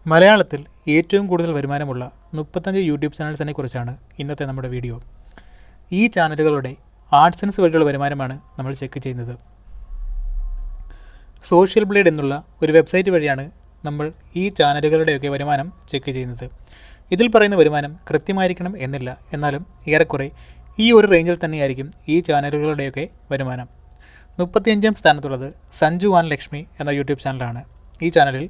മലയാളത്തിൽ ഏറ്റവും കൂടുതൽ വരുമാനമുള്ള 35 യൂട്യൂബ് ചാനൽസിനെ കുറിച്ചാണ് ഇന്നത്തെ നമ്മുടെ വീഡിയോ. ഈ ചാനലുകളുടെ ആഡ്സൻസ് വഴിയുള്ള വരുമാനമാണ് നമ്മൾ ചെക്ക് ചെയ്യുന്നത്. സോഷ്യൽ ബ്ലേഡ് എന്നുള്ള ഒരു വെബ്സൈറ്റ് വഴിയാണ് നമ്മൾ ഈ ചാനലുകളുടെയൊക്കെ വരുമാനം ചെക്ക് ചെയ്യുന്നത്. ഇതിൽ പറയുന്ന വരുമാനം കൃത്യമായിരിക്കണം എന്നില്ല, എന്നാലും ഏറെക്കുറെ ഈ ഒരു റേഞ്ചിൽ തന്നെയായിരിക്കും ഈ ചാനലുകളുടെയൊക്കെ വരുമാനം. 35ാം സ്ഥാനത്തുള്ളത് സഞ്ജു ആൻഡ് ലക്ഷ്മി എന്ന യൂട്യൂബ് ചാനലാണ്. ഈ ചാനലിൽ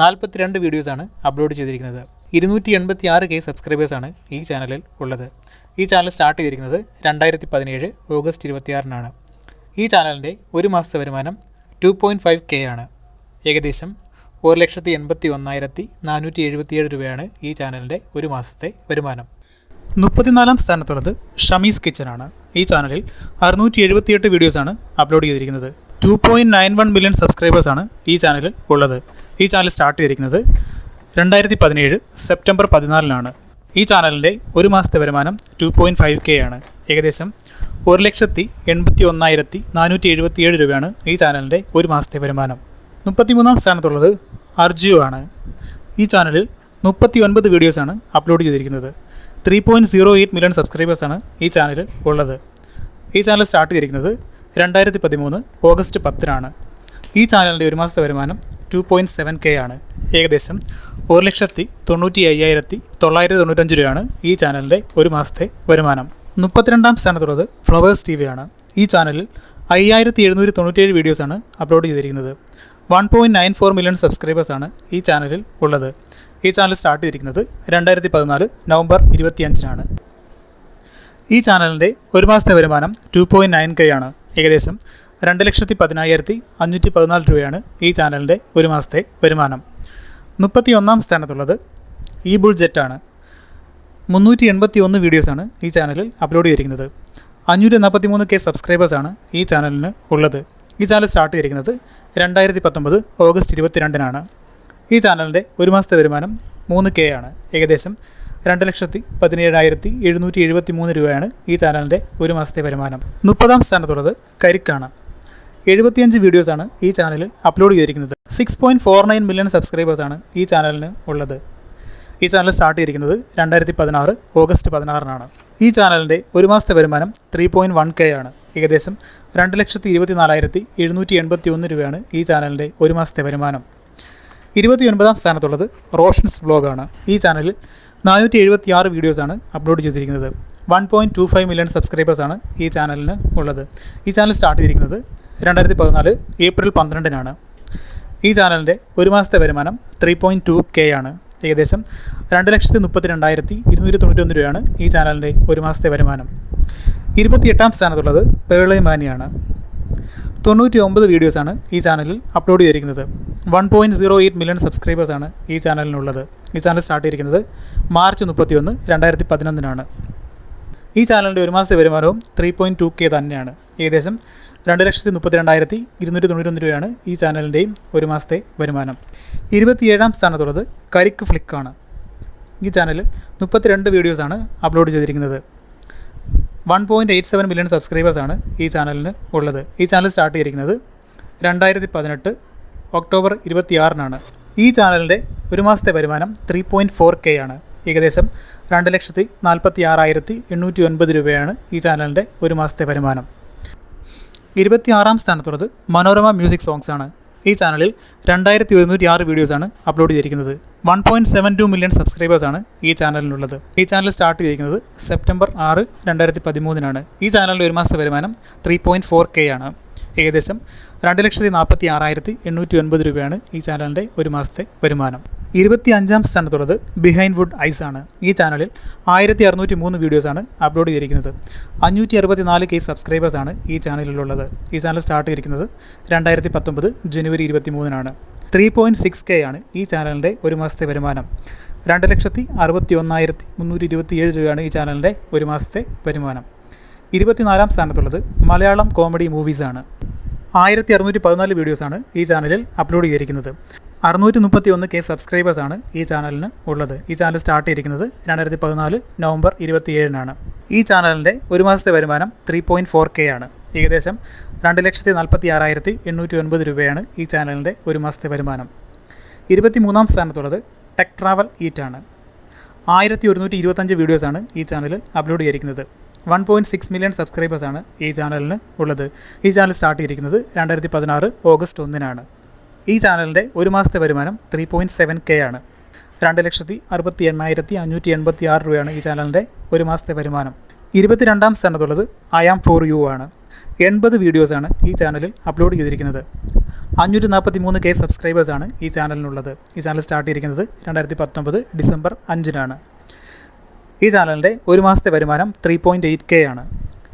42 വീഡിയോസാണ് അപ്ലോഡ് ചെയ്തിരിക്കുന്നത്. 286K സബ്സ്ക്രൈബേഴ്സാണ് ഈ ചാനലിൽ ഉള്ളത്. ഈ ചാനൽ സ്റ്റാർട്ട് ചെയ്തിരിക്കുന്നത് 2017 ഓഗസ്റ്റ് 26-നാണ്. ഈ ചാനലിൻ്റെ ഒരു മാസത്തെ വരുമാനം 2.5K ആണ്. ഏകദേശം 1,81,477 രൂപയാണ് ഈ ചാനലിൻ്റെ ഒരു മാസത്തെ വരുമാനം. 34ാം സ്ഥാനത്തുള്ളത് ഷമീസ് കിച്ചനാണ്. ഈ ചാനലിൽ 678 വീഡിയോസാണ് അപ്ലോഡ് ചെയ്തിരിക്കുന്നത്. 2.91 മില്യൺ സബ്സ്ക്രൈബേഴ്സാണ് ഈ ചാനലിൽ ഉള്ളത്. ഈ ചാനൽ സ്റ്റാർട്ട് ചെയ്തിരിക്കുന്നത് 2017 സെപ്റ്റംബർ 14-നാണ്. ഈ ചാനലിൻ്റെ ഒരു മാസത്തെ വരുമാനം 2.5K ആണ്. ഏകദേശം 1,81,477 രൂപയാണ് ഈ ചാനലിൻ്റെ ഒരു മാസത്തെ വരുമാനം. 33ാം സ്ഥാനത്തുള്ളത് അർജു ആണ്. ഈ ചാനലിൽ 39 വീഡിയോസാണ് അപ്ലോഡ് ചെയ്തിരിക്കുന്നത്. 3.08 മില്യൺ സബ്സ്ക്രൈബേഴ്സാണ് ഈ ചാനലിൽ ഉള്ളത്. ഈ ചാനൽ സ്റ്റാർട്ട് ചെയ്തിരിക്കുന്നത് 2013 ഓഗസ്റ്റ് 10-നാണ്. ഈ ചാനലിൻ്റെ ഒരു മാസത്തെ വരുമാനം 2.7K ആണ്. ഏകദേശം 1,95,995 രൂപയാണ് ഈ ചാനലിൻ്റെ ഒരു മാസത്തെ വരുമാനം. 32ാം സ്ഥാനത്തുള്ളത് ഫ്ലവേഴ്സ് TV ആണ്. ഈ ചാനലിൽ 5,797 വീഡിയോസാണ് അപ്ലോഡ് ചെയ്തിരിക്കുന്നത്. 1.94 മില്യൺ സബ്സ്ക്രൈബേഴ്സാണ് ഈ ചാനലിൽ ഉള്ളത്. ഈ ചാനൽ സ്റ്റാർട്ട് ചെയ്തിരിക്കുന്നത് 2014 നവംബർ 25-നാണ്. ഈ ചാനലിൻ്റെ ഒരു മാസത്തെ വരുമാനം 2.9K ആണ്. ഏകദേശം 2,10,514 രൂപയാണ് ഈ ചാനലിൻ്റെ ഒരു മാസത്തെ വരുമാനം. 31ാം സ്ഥാനത്തുള്ളത് ഈ ബുൾ ജെറ്റാണ്. 381 വീഡിയോസാണ് ഈ ചാനലിൽ അപ്ലോഡ് ചെയ്തിരിക്കുന്നത്. 543K സബ്സ്ക്രൈബേഴ്സാണ് ഈ ചാനലിന് ഉള്ളത്. ഈ ചാനൽ സ്റ്റാർട്ട് ചെയ്തിരിക്കുന്നത് 2019 ഓഗസ്റ്റ് 22-നാണ്. ഈ ചാനലിൻ്റെ ഒരു മാസത്തെ വരുമാനം 3K ആണ്. ഏകദേശം 2,17,773 രൂപയാണ് ഈ ചാനലിൻ്റെ ഒരു മാസത്തെ വരുമാനം. 30ാം സ്ഥാനത്തുള്ളത് കരിക്കാണ്. 75 വീഡിയോസാണ് ഈ ചാനലിൽ അപ്ലോഡ് ചെയ്തിരിക്കുന്നത്. 6.49 മില്യൺ സബ്സ്ക്രൈബേഴ്സാണ് ഈ ചാനലിന് ഉള്ളത്. ഈ ചാനൽ സ്റ്റാർട്ട് ചെയ്തിരിക്കുന്നത് 2016 ഓഗസ്റ്റ് 16-നാണ്. ഈ ചാനലിൻ്റെ ഒരു മാസത്തെ വരുമാനം 3.1K ആണ്. ഏകദേശം 2,24,781 രൂപയാണ് ഈ ചാനലിൻ്റെ ഒരു മാസത്തെ വരുമാനം. 29ാം സ്ഥാനത്തുള്ളത് റോഷൻസ് വ്ലോഗാണ്. ഈ ചാനലിൽ 476 വീഡിയോസാണ് അപ്ലോഡ് ചെയ്തിരിക്കുന്നത്. 1.25 മില്യൺ സബ്സ്ക്രൈബേഴ്സാണ് ഈ ചാനലിന് ഉള്ളത്. ഈ ചാനൽ സ്റ്റാർട്ട് ചെയ്തിരിക്കുന്നത് 2014 ഏപ്രിൽ 12-നാണ്. ഈ ചാനലിൻ്റെ ഒരു മാസത്തെ വരുമാനം 3.2K ആണ്. ഏകദേശം 2,32,291 രൂപയാണ് ഈ ചാനലിൻ്റെ ഒരു മാസത്തെ വരുമാനം. 28ാം സ്ഥാനത്തുള്ളത് പേളേമാനിയാണ്. 99 വീഡിയോസാണ് ഈ ചാനലിൽ അപ്ലോഡ് ചെയ്തിരിക്കുന്നത്. 1.08 മില്യൺ സബ്സ്ക്രൈബേഴ്സാണ് ഈ ചാനലിനുള്ളത്. ഈ ചാനൽ സ്റ്റാർട്ട് ചെയ്തിരിക്കുന്നത് മാർച്ച് 31, 2011-നാണ്. ഈ ചാനലിൻ്റെ ഒരു മാസത്തെ വരുമാനവും 3.2K തന്നെയാണ്. ഏകദേശം 2,32,291 രൂപയാണ് ഈ ചാനലിൻ്റെയും ഒരു മാസത്തെ വരുമാനം. 27ാം സ്ഥാനത്തുള്ളത് കരിക്ക് ഫ്ലിക്കാണ്. ഈ ചാനലിൽ 32 വീഡിയോസാണ് അപ്ലോഡ് ചെയ്തിരിക്കുന്നത്. 1.87 മില്യൺ സബ്സ്ക്രൈബേഴ്സാണ് ഈ ചാനലിന് ഉള്ളത്. ഈ ചാനൽ സ്റ്റാർട്ട് ചെയ്തിരിക്കുന്നത് 2018 ഒക്ടോബർ 26-നാണ്. ഈ ചാനലിൻ്റെ ഒരു മാസത്തെ വരുമാനം 3.4K ആണ്. ഏകദേശം 2,46,809 രൂപയാണ് ഈ ചാനലിൻ്റെ ഒരു മാസത്തെ വരുമാനം. 26ാം സ്ഥാനത്തുള്ളത് മനോരമ മ്യൂസിക് സോങ്സ് ആണ്. ഈ ചാനലിൽ 2,106 വീഡിയോസാണ് അപ്ലോഡ് ചെയ്തിരിക്കുന്നത്. 1.72 മില്യൺ സബ്സ്ക്രൈബേഴ്സാണ് ഈ ചാനലിനുള്ളത്. ഈ ചാനൽ സ്റ്റാർട്ട് ചെയ്തിരിക്കുന്നത് സെപ്റ്റംബർ 6, 2013-നാണ്. ഈ ചാനലിൻ്റെ ഒരു മാസത്തെ വരുമാനം 3.4K ആണ്. ഏകദേശം 2,46,809 രൂപയാണ് ഈ ചാനലിൻ്റെ ഒരു മാസത്തെ വരുമാനം. 25ാം സ്ഥാനത്തുള്ളത് ബിഹൈൻഡ് വുഡ് ഐസ് ആണ്. ഈ ചാനലിൽ 1,603 വീഡിയോസാണ് അപ്ലോഡ് ചെയ്തിരിക്കുന്നത്. 564K സബ്സ്ക്രൈബേഴ്സാണ് ഈ ചാനലിലുള്ളത്. ഈ ചാനൽ സ്റ്റാർട്ട് ചെയ്തിരിക്കുന്നത് 2019 ജനുവരി 23-നാണ്. 3.6K ആണ് ഈ ചാനലിൻ്റെ ഒരു മാസത്തെ വരുമാനം. 2,61,327 രൂപയാണ് ഈ ചാനലിൻ്റെ ഒരു മാസത്തെ വരുമാനം. 24ാം സ്ഥാനത്തുള്ളത് മലയാളം കോമഡി മൂവീസാണ്. 1,614 വീഡിയോസാണ് ഈ ചാനലിൽ അപ്ലോഡ് ചെയ്തിരിക്കുന്നത്. 631K സബ്സ്ക്രൈബേഴ്സാണ് ഈ ചാനലിന് ഉള്ളത്. ഈ ചാനൽ സ്റ്റാർട്ട് ചെയ്തിരിക്കുന്നത് 2014 നവംബർ 27-നാണ്. ഈ ചാനലിൻ്റെ ഒരു മാസത്തെ വരുമാനം 3.4K ആണ്. ഏകദേശം 2,46,809 രൂപയാണ് ഈ ചാനലിൻ്റെ ഒരു മാസത്തെ വരുമാനം. 23ാം സ്ഥാനത്തുള്ളത് ടെക് ട്രാവൽ ഈറ്റാണ്. 1125 വീഡിയോസാണ് ഈ ചാനലിൽ അപ്ലോഡ് ചെയ്തിരിക്കുന്നത്. 1.6 മില്യൺ സബ്സ്ക്രൈബേഴ്സാണ് ഈ ചാനലിന് ഉള്ളത്. ഈ ചാനൽ സ്റ്റാർട്ട് ചെയ്തിരിക്കുന്നത് 2016 ഓഗസ്റ്റ് 1-നാണ്. ഈ ചാനലിൻ്റെ ഒരു മാസത്തെ വരുമാനം 3.7K ആണ്. 2,68,586 രൂപയാണ് ഈ ചാനലിൻ്റെ ഒരു മാസത്തെ വരുമാനം. 22ാം സ്ഥാനത്തുള്ളത് ഐ ആം ഫോർ യു ആണ്. 80 വീഡിയോസാണ് ഈ ചാനലിൽ അപ്ലോഡ് ചെയ്തിരിക്കുന്നത്. 543K സബ്സ്ക്രൈബേഴ്സാണ് ഈ ചാനലിനുള്ളത്. ഈ ചാനൽ സ്റ്റാർട്ട് ചെയ്തിരിക്കുന്നത് 2019 ഡിസംബർ 5-നാണ്. ഈ ചാനലിൻ്റെ ഒരു മാസത്തെ വരുമാനം 3.8K ആണ്.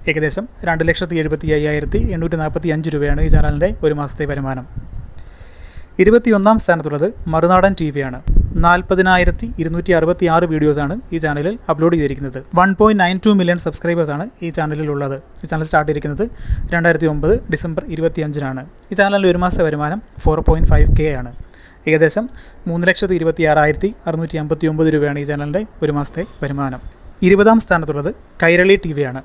ഏകദേശം 2,75,845 രൂപയാണ് ഈ ചാനലിൻ്റെ ഒരു മാസത്തെ വരുമാനം. 21ാം സ്ഥാനത്തുള്ളത് മറുനാടൻ TV ആണ്. 40,266 വീഡിയോസാണ് ഈ ചാനലിൽ അപ്ലോഡ് ചെയ്തിരിക്കുന്നത്. 1.92 മില്യൺ സബ്സ്ക്രൈബേഴ്സാണ് ഈ ചാനലിലുള്ളത്. ഈ ചാനൽ സ്റ്റാർട്ട് ചെയ്തിരിക്കുന്നത് 2009 ഡിസംബർ 25-നാണ്. ഈ ചാനലിൻ്റെ ഒരു മാസത്തെ വരുമാനം 4.5K ആണ്. ഏകദേശം 3,26,659 രൂപയാണ് ഈ ചാനലിൻ്റെ ഒരു മാസത്തെ വരുമാനം. 20ാം സ്ഥാനത്തുള്ളത് കൈരളി TV ആണ്.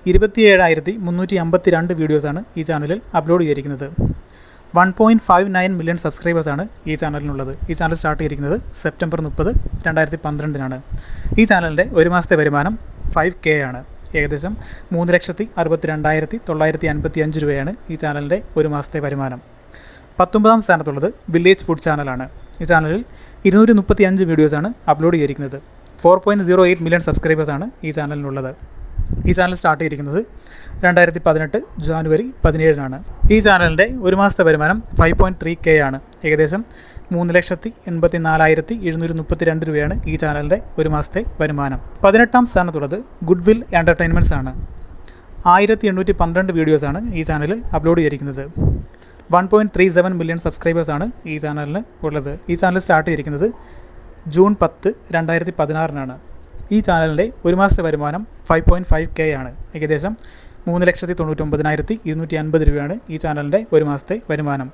27,352 വീഡിയോസാണ് ഈ ചാനലിൽ അപ്ലോഡ് ചെയ്തിരിക്കുന്നത്. 1.59 മില്യൺ സബ്സ്ക്രൈബേഴ്സാണ് ഈ ചാനലിനുള്ളത്. ഈ ചാനൽ സ്റ്റാർട്ട് ചെയ്തിരിക്കുന്നത് സെപ്റ്റംബർ 30, 2012-നാണ്. ഈ ചാനലിൻ്റെ ഒരു മാസത്തെ വരുമാനം 5K ആണ്. ഏകദേശം 3,62,955 രൂപയാണ് ഈ ചാനലിൻ്റെ ഒരു മാസത്തെ വരുമാനം. 19ാം സ്ഥാനത്തുള്ളത് വില്ലേജ് ഫുഡ് ചാനലാണ്. ഈ ചാനലിൽ 235 വീഡിയോസാണ് അപ്ലോഡ് ചെയ്തിരിക്കുന്നത്. 4.08 മില്യൺ സബ്സ്ക്രൈബേഴ്സാണ് ഈ ചാനലിനുള്ളത്. ഈ ചാനൽ സ്റ്റാർട്ട് ചെയ്തിരിക്കുന്നത് 2018 ജാനുവരി 17-നാണ്. ഈ ചാനലിൻ്റെ ഒരു മാസത്തെ വരുമാനം 5.3K ആണ്. ഏകദേശം 3,84,732 രൂപയാണ് ഈ ചാനലിൻ്റെ ഒരു മാസത്തെ വരുമാനം. 18ാം സ്ഥാനത്തുള്ളത് ഗുഡ്വിൽ എൻ്റർടൈൻമെൻറ്റ്സ് ആണ്. 1,812 വീഡിയോസാണ് ഈ ചാനലിൽ അപ്ലോഡ് ചെയ്തിരിക്കുന്നത്. 1.37 മില്യൺ സബ്സ്ക്രൈബേഴ്സാണ് ഈ ചാനലിന് ഉള്ളത്. ഈ ചാനൽ സ്റ്റാർട്ട് ചെയ്തിരിക്കുന്നത് ജൂൺ 10, 2016-നാണ്. ഈ ചാനലിൻ്റെ ഒരു മാസത്തെ വരുമാനം 5.5K ആണ്. ഏകദേശം 3,99,250 രൂപയാണ് ഈ ചാനലിൻ്റെ ഒരു മാസത്തെ വരുമാനം.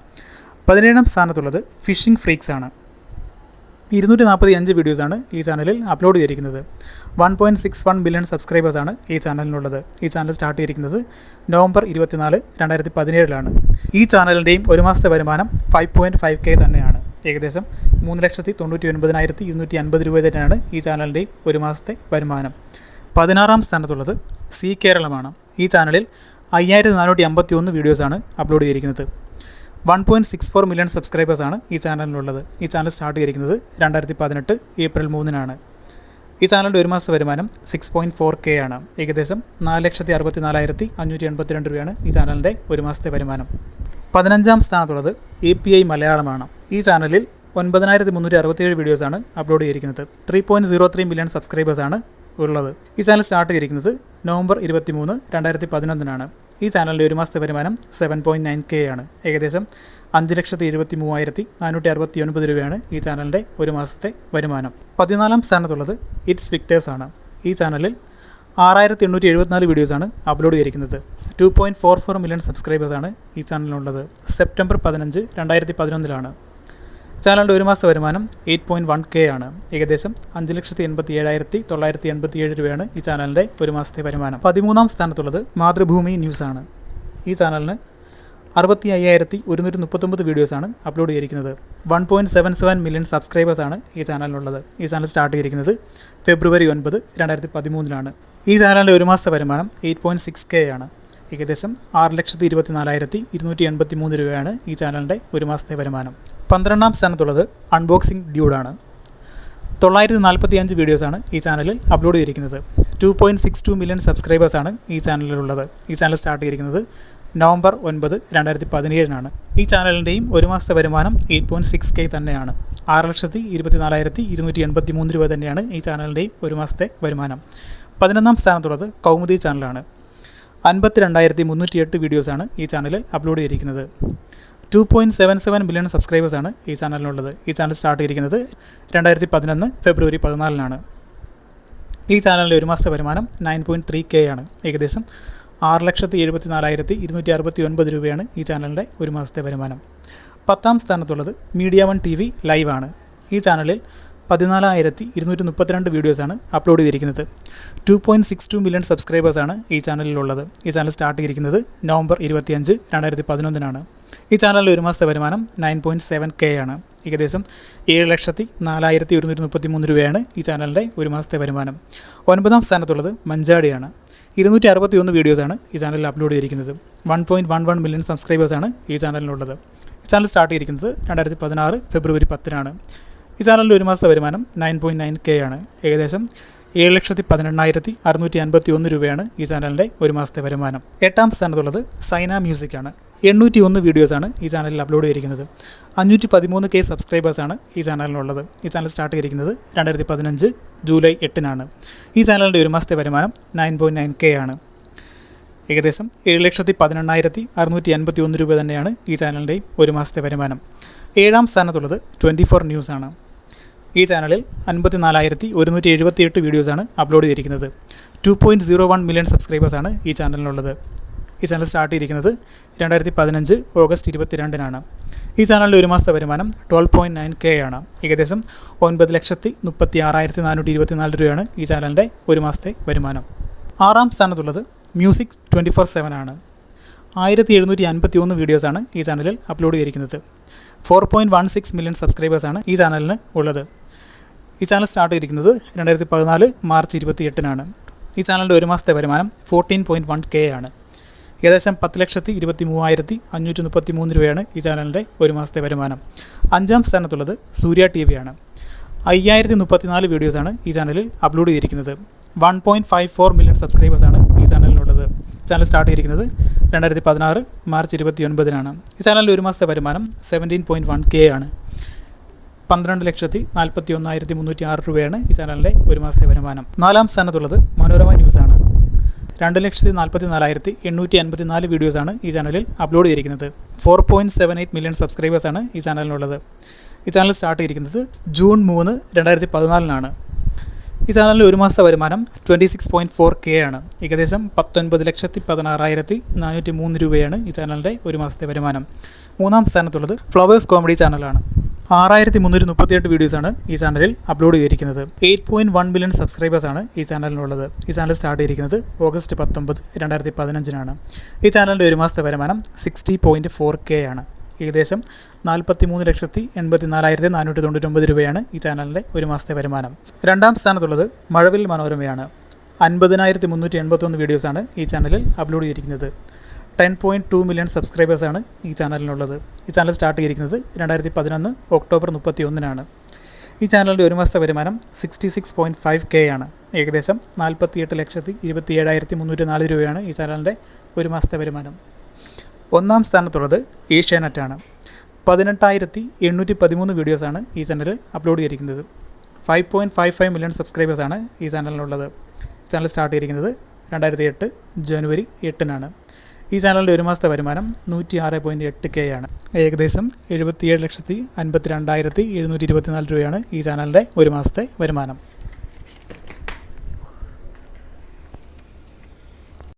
17ാം സ്ഥാനത്തുള്ളത് ഫിഷിംഗ് ഫ്രീക്സ് ആണ്. 245 വീഡിയോസാണ് ഈ ചാനലിൽ അപ്ലോഡ് ചെയ്തിരിക്കുന്നത്. 1.61 മില്യൺ സബ്സ്ക്രൈബേഴ്സാണ് ഈ ചാനലിനുള്ളത്. ഈ ചാനൽ സ്റ്റാർട്ട് ചെയ്തിരിക്കുന്നത് നവംബർ 24, 2017-ലാണ്. ഈ ചാനലിൻ്റെയും ഒരു മാസത്തെ വരുമാനം 5.5K തന്നെയാണ്. ഏകദേശം 3,99,250 രൂപ തന്നെയാണ് ഈ ചാനലിൻ്റെയും ഒരു മാസത്തെ വരുമാനം. 16ാം സ്ഥാനത്തുള്ളത് സി കേരളമാണ്. ഈ ചാനലിൽ 5,451 വീഡിയോസാണ് അപ്ലോഡ് ചെയ്തിരിക്കുന്നത്. 1.64 മില്യൺ സബ്സ്ക്രൈബേഴ്സാണ് ഈ ചാനലിനുള്ളത്. ഈ ചാനൽ സ്റ്റാർട്ട് ചെയ്തിരിക്കുന്നത് 2018 ഏപ്രിൽ 3-നാണ്. ഈ ചാനലിൻ്റെ ഒരു മാസത്തെ വരുമാനം 6.4K ആണ്. ഏകദേശം 4,64,582 രൂപയാണ് ഈ ചാനലിൻ്റെ ഒരു മാസത്തെ വരുമാനം. 15ാം സ്ഥാനത്തുള്ളത് API മലയാളമാണ്. ഈ ചാനലിൽ 9,367 വീഡിയോസാണ് അപ്ലോഡ് ചെയ്തിരിക്കുന്നത്. 3.03 മില്യൺ സബ്സ്ക്രൈബേഴ്സാണ് ഉള്ളത്. ഈ ചാനൽ സ്റ്റാർട്ട് ചെയ്തിരിക്കുന്നത് നവംബർ 23, 2011-നാണ്. ഈ ചാനലിൻ്റെ ഒരു മാസത്തെ വരുമാനം 7.9K ആണ്. ഏകദേശം 5,73,469 രൂപയാണ് ഈ ചാനലിൻ്റെ ഒരു മാസത്തെ വരുമാനം. 14ാം സ്ഥാനത്തുള്ളത് ഇറ്റ്സ് വിക്ടേഴ്സ് ആണ്. ഈ ചാനലിൽ 6,874 വീഡിയോസാണ് അപ്ലോഡ് ചെയ്തിരിക്കുന്നത്. 2.44 മില്യൺ സബ്സ്ക്രൈബേഴ്സാണ് ഈ ചാനലിനുള്ളത്. സെപ്റ്റംബർ 15, 2011-ലാണ്. ചാനലിൻ്റെ ഒരു മാസത്തെ വരുമാനം 8.1K ആണ്. ഏകദേശം 5,87,987 രൂപയാണ് ഈ ചാനലിൻ്റെ ഒരു മാസത്തെ വരുമാനം. 13ാം സ്ഥാനത്തുള്ളത് മാതൃഭൂമി ന്യൂസാണ്. ഈ ചാനലിന് 65,139 വീഡിയോസാണ് അപ്ലോഡ് ചെയ്തിരിക്കുന്നത്. 1.77 മില്യൺ സബ്സ്ക്രൈബേഴ്സാണ് ഈ ചാനലിനുള്ളത്. ഈ ചാനൽ സ്റ്റാർട്ട് ചെയ്തിരിക്കുന്നത് ഫെബ്രുവരി 9, 2013-ലാണ്. ഈ ചാനലിൻ്റെ ഒരു മാസത്തെ വരുമാനം 8.6K ആണ്. ഏകദേശം 6,24,283 രൂപയാണ് ഈ ചാനലിൻ്റെ ഒരു മാസത്തെ വരുമാനം. 12ാം സ്ഥാനത്തുള്ളത് അൺബോക്സിംഗ് ഡ്യൂഡാണ്. 945 വീഡിയോസാണ് ഈ ചാനലിൽ അപ്ലോഡ് ചെയ്തിരിക്കുന്നത്. 2.62 മില്യൺ സബ്സ്ക്രൈബേഴ്സാണ് ഈ ചാനലിലുള്ളത്. ഈ ചാനൽ സ്റ്റാർട്ട് ചെയ്തിരിക്കുന്നത് നവംബർ 9, 2017-നാണ്. ഈ ചാനലിൻ്റെയും ഒരു മാസത്തെ വരുമാനം 8.6K തന്നെയാണ്. 6,24,283 രൂപ തന്നെയാണ് ഈ ചാനലിൻ്റെയും ഒരു മാസത്തെ വരുമാനം. 11ാം സ്ഥാനത്തുള്ളത് കൗമുദി ചാനലാണ്. 52,308 വീഡിയോസാണ് ഈ ചാനലിൽ അപ്ലോഡ് ചെയ്തിരിക്കുന്നത്. 2.77 മില്യൺ സബ്സ്ക്രൈബേഴ്സാണ് ഈ ചാനലിനുള്ളത്. ഈ ചാനൽ സ്റ്റാർട്ട് ചെയ്തിരിക്കുന്നത് 2011 ഫെബ്രുവരി 14-നാണ്. ഈ ചാനലിൻ്റെ ഒരു മാസത്തെ വരുമാനം 9.3K ആണ്. ഏകദേശം 6,74,269 രൂപയാണ് ഈ ചാനലിൻ്റെ ഒരു മാസത്തെ വരുമാനം. 10ാം സ്ഥാനത്തുള്ളത് മീഡിയ വൺ TV ലൈവ് ആണ്. ഈ ചാനലിൽ 14,232 വീഡിയോസാണ് അപ്ലോഡ് ചെയ്തിരിക്കുന്നത്. 2.62 മില്യൺ സബ്സ്ക്രൈബേഴ്സാണ് ഈ ചാനലിലുള്ളത്. ഈ ചാനൽ സ്റ്റാർട്ട് ചെയ്തിരിക്കുന്നത് നവംബർ 25, 2011-നാണ്. ഈ ചാനലിൻ്റെ ഒരു മാസത്തെ വരുമാനം 9.7K ആണ്. ഏകദേശം 7,04,133 രൂപയാണ് ഈ ചാനലിൻ്റെ ഒരു മാസത്തെ വരുമാനം. 9ാം സ്ഥാനത്തുള്ളത് മഞ്ചാടിയാണ്. 261 വീഡിയോസാണ് ഈ ചാനലിൽ അപ്ലോഡ് ചെയ്തിരിക്കുന്നത്. 1.11 മില്യൺ സബ്സ്ക്രൈബേഴ്സാണ് ഈ ചാനലിനുള്ളത്. ഈ ചാനൽ സ്റ്റാർട്ട് ചെയ്തിരിക്കുന്നത് 2016 ഫെബ്രുവരി 10-നാണ്. ഈ ചാനലിൻ്റെ ഒരു മാസത്തെ വരുമാനം 9.9K ആണ്. ഏകദേശം 7,18,651 രൂപയാണ് ഈ ചാനലിൻ്റെ ഒരു മാസത്തെ വരുമാനം. 8ാം സ്ഥാനത്തുള്ളത് സൈന മ്യൂസിക്കാണ്. 801 വീഡിയോസാണ് ഈ ചാനലിൽ അപ്ലോഡ് ചെയ്തിരിക്കുന്നത്. 513K സബ്സ്ക്രൈബേഴ്സാണ് ഈ ചാനലിനുള്ളത്. ഈ ചാനൽ സ്റ്റാർട്ട് ചെയ്തിരിക്കുന്നത് 2015 ജൂലൈ 8-നാണ്. ഈ ചാനലിൻ്റെ ഒരു മാസത്തെ വരുമാനം 9.9K ആണ്. ഏകദേശം 7,18,651 രൂപ തന്നെയാണ് ഈ ചാനലിൻ്റെ ഒരു മാസത്തെ വരുമാനം. 7ാം സ്ഥാനത്തുള്ളത് 24 ന്യൂസാണ്. ഈ ചാനലിൽ 54,178 വീഡിയോസാണ് അപ്ലോഡ് ചെയ്തിരിക്കുന്നത്. 2.01 മില്യൺ സബ്സ്ക്രൈബേഴ്സാണ് ഈ ചാനലിനുള്ളത്. ഈ ചാനൽ സ്റ്റാർട്ട് ചെയ്തിരിക്കുന്നത് 2015 ഓഗസ്റ്റ് 22-നാണ്. ഈ ചാനലിൻ്റെ ഒരു മാസത്തെ വരുമാനം 12.9K ആണ്. ഏകദേശം 9,36,424 രൂപയാണ് ഈ ചാനലിൻ്റെ ഒരു മാസത്തെ വരുമാനം. 6ാം സ്ഥാനത്തുള്ളത് മ്യൂസിക് 24/7 ആണ്. 1,751 വീഡിയോസാണ് ഈ ചാനലിൽ അപ്ലോഡ് ചെയ്തിരിക്കുന്നത്. 4.16 മില്യൺ സബ്സ്ക്രൈബേഴ്സാണ് ഈ ചാനലിന് ഉള്ളത്. ഈ ചാനൽ സ്റ്റാർട്ട് ചെയ്തിരിക്കുന്നത് 2014 മാർച്ച് 28-നാണ്. ഈ ചാനലിൻ്റെ ഒരു മാസത്തെ വരുമാനം 14.1K ആണ്. ഏകദേശം 10,23,533 രൂപയാണ് ഈ ചാനലിൻ്റെ ഒരു മാസത്തെ വരുമാനം. 5ാം സ്ഥാനത്തുള്ളത് സൂര്യ TV ആണ്. 5,034 വീഡിയോസാണ് ഈ ചാനലിൽ അപ്ലോഡ് ചെയ്തിരിക്കുന്നത്. 1.54 മില്യൺ സബ്സ്ക്രൈബേഴ്സാണ് ഈ ചാനലിനുള്ളത്. ചാനൽ സ്റ്റാർട്ട് ചെയ്തിരിക്കുന്നത് 2016 മാർച്ച് 29-നാണ്. ഈ ചാനലിൻ്റെ ഒരു മാസത്തെ വരുമാനം 17.1K ആണ്. 12,41,306 രൂപയാണ് ഈ ചാനലിൻ്റെ ഒരു മാസത്തെ വരുമാനം. 4ാം സ്ഥാനത്തുള്ളത് മനോരമ ന്യൂസാണ്. 2,44,854 വീഡിയോസാണ് ഈ ചാനലിൽ അപ്ലോഡ് ചെയ്തിരിക്കുന്നത്. 4.78 മില്യൺ സബ്സ്ക്രൈബേഴ്സാണ് ഈ ചാനലിനുള്ളത്. ഈ ചാനൽ സ്റ്റാർട്ട് ചെയ്തിരിക്കുന്നത് ജൂൺ 3, 2014-നാണ്. ഈ ചാനലിൻ്റെ ഒരു മാസത്തെ വരുമാനം 26.4K ആണ്. ഏകദേശം 19,16,403 രൂപയാണ് ഈ ചാനലിൻ്റെ ഒരു മാസത്തെ വരുമാനം. 3ാം സ്ഥാനത്തുള്ളത് ഫ്ലവേഴ്സ് കോമഡി ചാനലാണ്. 6,338 വീഡിയോസാണ് ഈ ചാനലിൽ അപ്ലോഡ് ചെയ്തിരിക്കുന്നത്. 8.1 മില്യൺ സബ്സ്ക്രൈബേഴ്സാണ് ഈ ചാനലിനുള്ളത്. ഈ ചാനൽ സ്റ്റാർട്ട് ചെയ്തിരിക്കുന്നത് ഓഗസ്റ്റ് 19, 2015-നാണ്. ഈ ചാനലിൻ്റെ ഒരു മാസത്തെ വരുമാനം 60.4K ആണ്. ഏകദേശം 43,84,499 രൂപയാണ് ഈ ചാനലിൻ്റെ ഒരു മാസത്തെ വരുമാനം. 2ാം സ്ഥാനത്തുള്ളത് മഴവിൽ മനോരമയാണ്. 50,381 വീഡിയോസാണ് ഈ ചാനലിൽ അപ്ലോഡ് ചെയ്തിരിക്കുന്നത്. 10.2 മില്യൺ സബ്സ്ക്രൈബേഴ്സാണ് ഈ ചാനലിനുള്ളത്. ഈ ചാനൽ സ്റ്റാർട്ട് ചെയ്തിരിക്കുന്നത് 2011 ഒക്ടോബർ 31-നാണ്. ഈ ചാനലിൻ്റെ ഒരു മാസത്തെ വരുമാനം 66.5K ആണ്. ഏകദേശം 48,27,304 രൂപയാണ് ഈ ചാനലിൻ്റെ ഒരു മാസത്തെ വരുമാനം. 1ാം സ്ഥാനത്തുള്ളത് ഏഷ്യാനെറ്റാണ്. 18,813 വീഡിയോസാണ് ഈ ചാനലിൽ അപ്ലോഡ് ചെയ്തിരിക്കുന്നത്. 5.55 മില്യൺ സബ്സ്ക്രൈബേഴ്സാണ് ഈ ചാനലിനുള്ളത്. ചാനൽ സ്റ്റാർട്ട് ചെയ്തിരിക്കുന്നത് 2008 ജനുവരി 8-നാണ്. ഈ ചാനലിൻ്റെ ഒരു മാസത്തെ വരുമാനം 106.8K ആണ്. ഏകദേശം 77,52,724 രൂപയാണ് ഈ ചാനലിൻ്റെ ഒരു മാസത്തെ വരുമാനം.